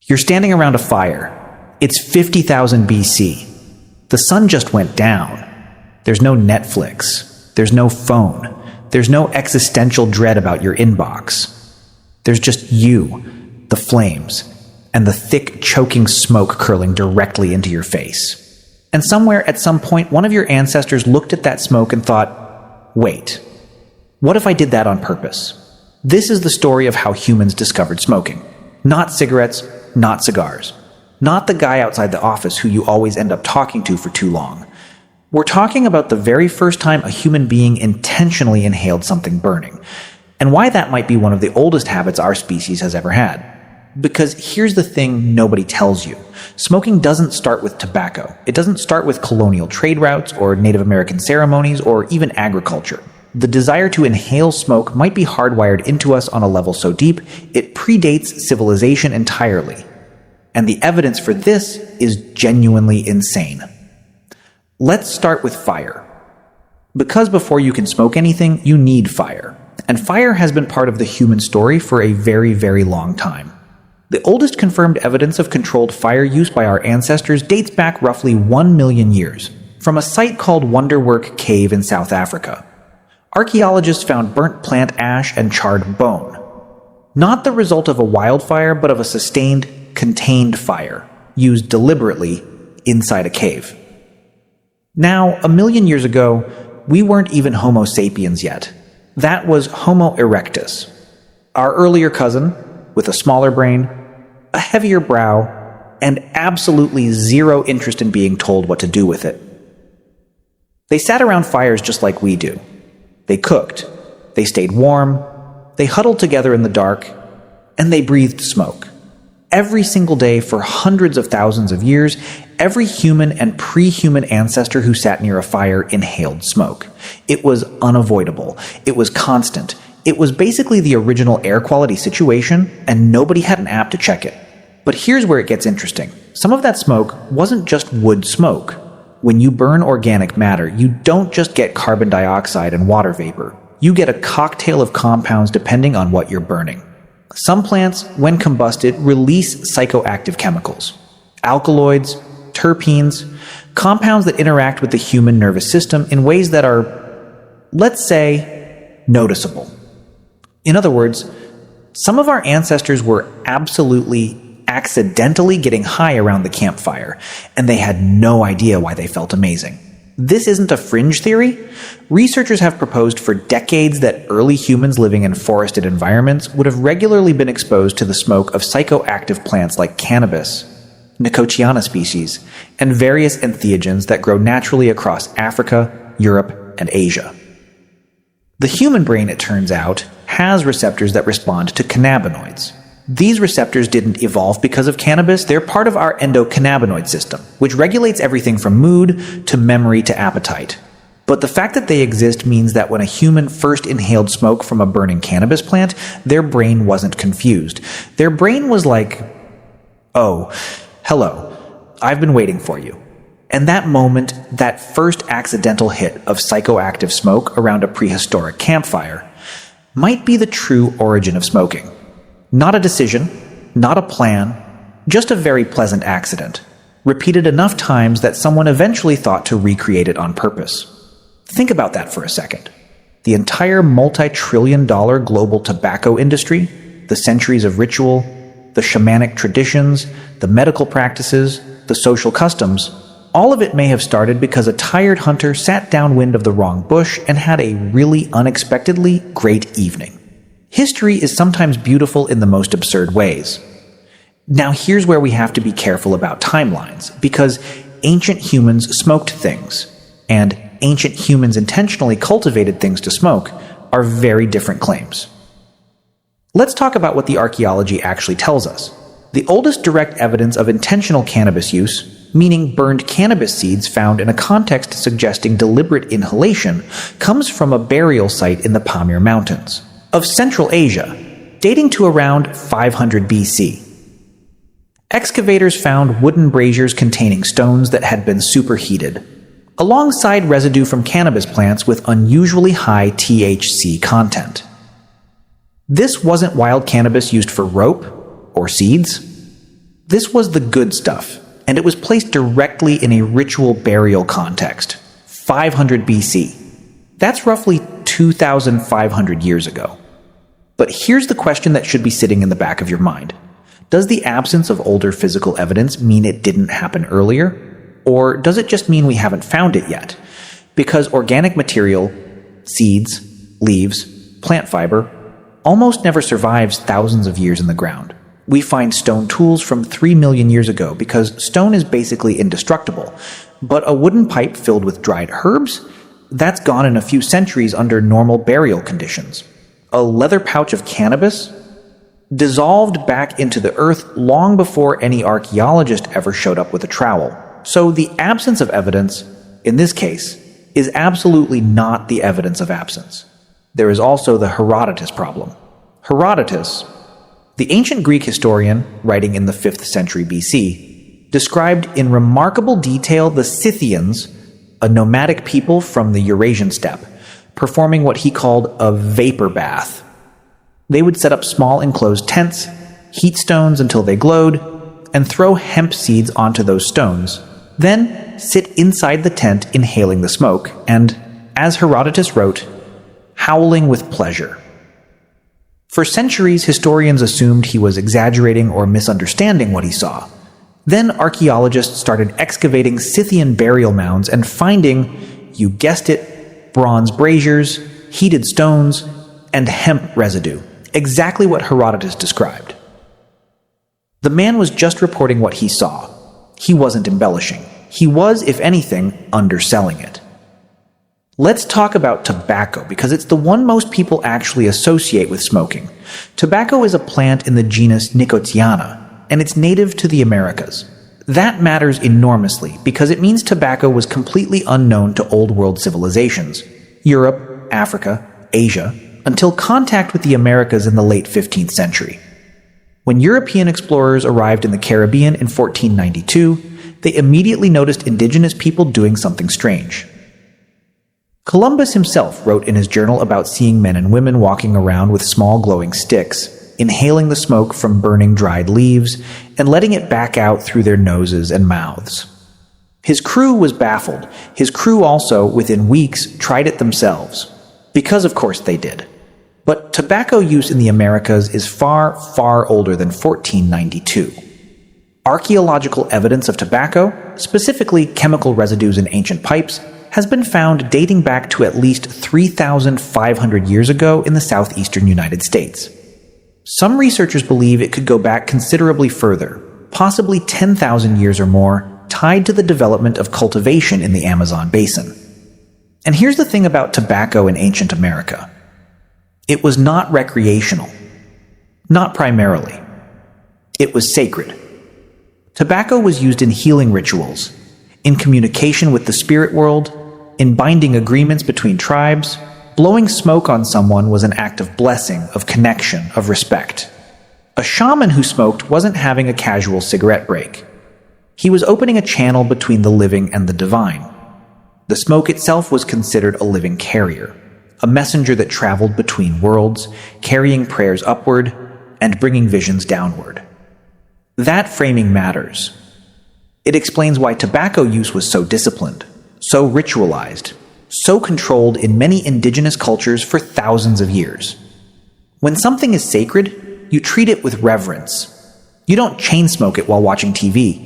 You're standing around a fire. It's 50,000 BC. The sun just went down. There's no Netflix. There's no phone. There's no existential dread about your inbox. There's just you, the flames, and the thick, choking smoke curling directly into your face. And somewhere at some point, one of your ancestors looked at that smoke and thought, wait, what if I did that on purpose? This is the story of how humans discovered smoking. Not cigarettes, not cigars. Not the guy outside the office who you always end up talking to for too long. We're talking about the very first time a human being intentionally inhaled something burning, and why that might be one of the oldest habits our species has ever had. Because here's the thing nobody tells you. Smoking doesn't start with tobacco. It doesn't start with colonial trade routes or Native American ceremonies or even agriculture. The desire to inhale smoke might be hardwired into us on a level so deep, it predates civilization entirely. And the evidence for this is genuinely insane. Let's start with fire. Because before you can smoke anything, you need fire. And fire has been part of the human story for a very, very long time. The oldest confirmed evidence of controlled fire use by our ancestors dates back roughly 1 million years, from a site called Wonderwork Cave in South Africa. Archaeologists found burnt plant ash and charred bone. Not the result of a wildfire, but of a sustained, contained fire, used deliberately inside a cave. Now, 1 million years ago, we weren't even Homo sapiens yet. That was Homo erectus, our earlier cousin, with a smaller brain, a heavier brow, and absolutely zero interest in being told what to do with it. They sat around fires just like we do. They cooked, they stayed warm, they huddled together in the dark, and they breathed smoke. Every single day for hundreds of thousands of years, every human and pre-human ancestor who sat near a fire inhaled smoke. It was unavoidable. It was constant. It was basically the original air quality situation, and nobody had an app to check it. But here's where it gets interesting. Some of that smoke wasn't just wood smoke. When you burn organic matter, you don't just get carbon dioxide and water vapor. You get a cocktail of compounds depending on what you're burning. Some plants, when combusted, release psychoactive chemicals. Alkaloids, terpenes, compounds that interact with the human nervous system in ways that are, let's say, noticeable. In other words, some of our ancestors were absolutely accidentally getting high around the campfire, and they had no idea why they felt amazing. This isn't a fringe theory. Researchers have proposed for decades that early humans living in forested environments would have regularly been exposed to the smoke of psychoactive plants like cannabis, Nicotiana species, and various entheogens that grow naturally across Africa, Europe, and Asia. The human brain, it turns out, has receptors that respond to cannabinoids. These receptors didn't evolve because of cannabis, they're part of our endocannabinoid system, which regulates everything from mood to memory to appetite. But the fact that they exist means that when a human first inhaled smoke from a burning cannabis plant, their brain wasn't confused. Their brain was like, oh, hello, I've been waiting for you. And that moment, that first accidental hit of psychoactive smoke around a prehistoric campfire, might be the true origin of smoking. Not a decision, not a plan, just a very pleasant accident, repeated enough times that someone eventually thought to recreate it on purpose. Think about that for a second. The entire multi-trillion-dollar global tobacco industry, the centuries of ritual, the shamanic traditions, the medical practices, the social customs, all of it may have started because a tired hunter sat downwind of the wrong bush and had a really unexpectedly great evening. History is sometimes beautiful in the most absurd ways. Now here's where we have to be careful about timelines, because ancient humans smoked things, and ancient humans intentionally cultivated things to smoke are very different claims. Let's talk about what the archaeology actually tells us. The oldest direct evidence of intentional cannabis use, meaning burned cannabis seeds found in a context suggesting deliberate inhalation, comes from a burial site in the Pamir Mountains of Central Asia, dating to around 500 BC. Excavators found wooden braziers containing stones that had been superheated, alongside residue from cannabis plants with unusually high THC content. This wasn't wild cannabis used for rope or seeds. This was the good stuff, and it was placed directly in a ritual burial context, 500 BC. That's roughly 2,500 years ago. But here's the question that should be sitting in the back of your mind. Does the absence of older physical evidence mean it didn't happen earlier? Or does it just mean we haven't found it yet? Because organic material, seeds, leaves, plant fiber, almost never survives thousands of years in the ground. We find stone tools from 3 million years ago because stone is basically indestructible. But a wooden pipe filled with dried herbs? That's gone in a few centuries under normal burial conditions. A leather pouch of cannabis? Dissolved back into the earth long before any archaeologist ever showed up with a trowel. So the absence of evidence, in this case, is absolutely not the evidence of absence. There is also the Herodotus problem. Herodotus, the ancient Greek historian writing in the 5th century BC, described in remarkable detail the Scythians, a nomadic people from the Eurasian steppe, performing what he called a vapor bath. They would set up small enclosed tents, heat stones until they glowed, and throw hemp seeds onto those stones, then sit inside the tent inhaling the smoke and, as Herodotus wrote, howling with pleasure. For centuries, historians assumed he was exaggerating or misunderstanding what he saw. Then archaeologists started excavating Scythian burial mounds and finding, you guessed it, bronze braziers, heated stones, and hemp residue, exactly what Herodotus described. The man was just reporting what he saw. He wasn't embellishing. He was, if anything, underselling it. Let's talk about tobacco, because it's the one most people actually associate with smoking. Tobacco is a plant in the genus Nicotiana, and it's native to the Americas. That matters enormously, because it means tobacco was completely unknown to Old World civilizations, Europe, Africa, Asia, until contact with the Americas in the late 15th century. When European explorers arrived in the Caribbean in 1492, they immediately noticed indigenous people doing something strange. Columbus himself wrote in his journal about seeing men and women walking around with small glowing sticks, inhaling the smoke from burning dried leaves, and letting it back out through their noses and mouths. His crew was baffled. His crew also, within weeks, tried it themselves. Because of course they did. But tobacco use in the Americas is far, far older than 1492. Archaeological evidence of tobacco, specifically chemical residues in ancient pipes, has been found dating back to at least 3,500 years ago in the southeastern United States. Some researchers believe it could go back considerably further, possibly 10,000 years or more, tied to the development of cultivation in the Amazon basin. And here's the thing about tobacco in ancient America. It was not recreational. Not primarily. It was sacred. Tobacco was used in healing rituals, in communication with the spirit world, in binding agreements between tribes. Blowing smoke on someone was an act of blessing, of connection, of respect. A shaman who smoked wasn't having a casual cigarette break. He was opening a channel between the living and the divine. The smoke itself was considered a living carrier, a messenger that traveled between worlds, carrying prayers upward and bringing visions downward. That framing matters. It explains why tobacco use was so disciplined, so ritualized, so controlled in many indigenous cultures for thousands of years. When something is sacred, you treat it with reverence. You don't chain smoke it while watching TV.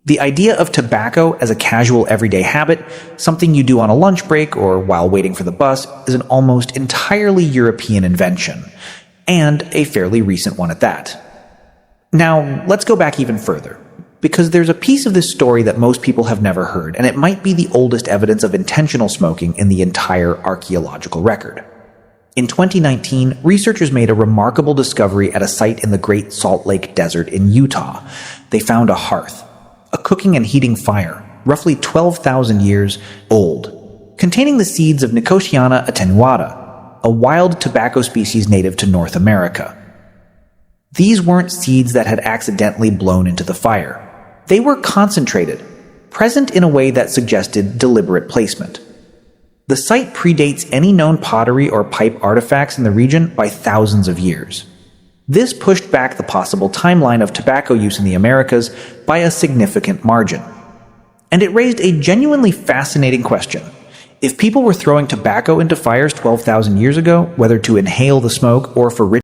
The idea of tobacco as a casual everyday habit, something you do on a lunch break or while waiting for the bus, is an almost entirely European invention, and a fairly recent one at that. Now, let's go back even further, because there's a piece of this story that most people have never heard, and it might be the oldest evidence of intentional smoking in the entire archaeological record. In 2019, researchers made a remarkable discovery at a site in the Great Salt Lake Desert in Utah. They found a hearth, a cooking and heating fire, roughly 12,000 years old, containing the seeds of Nicotiana attenuata, a wild tobacco species native to North America. These weren't seeds that had accidentally blown into the fire. They were concentrated, present in a way that suggested deliberate placement. The site predates any known pottery or pipe artifacts in the region by thousands of years. This pushed back the possible timeline of tobacco use in the Americas by a significant margin. And it raised a genuinely fascinating question. If people were throwing tobacco into fires 12,000 years ago, whether to inhale the smoke or for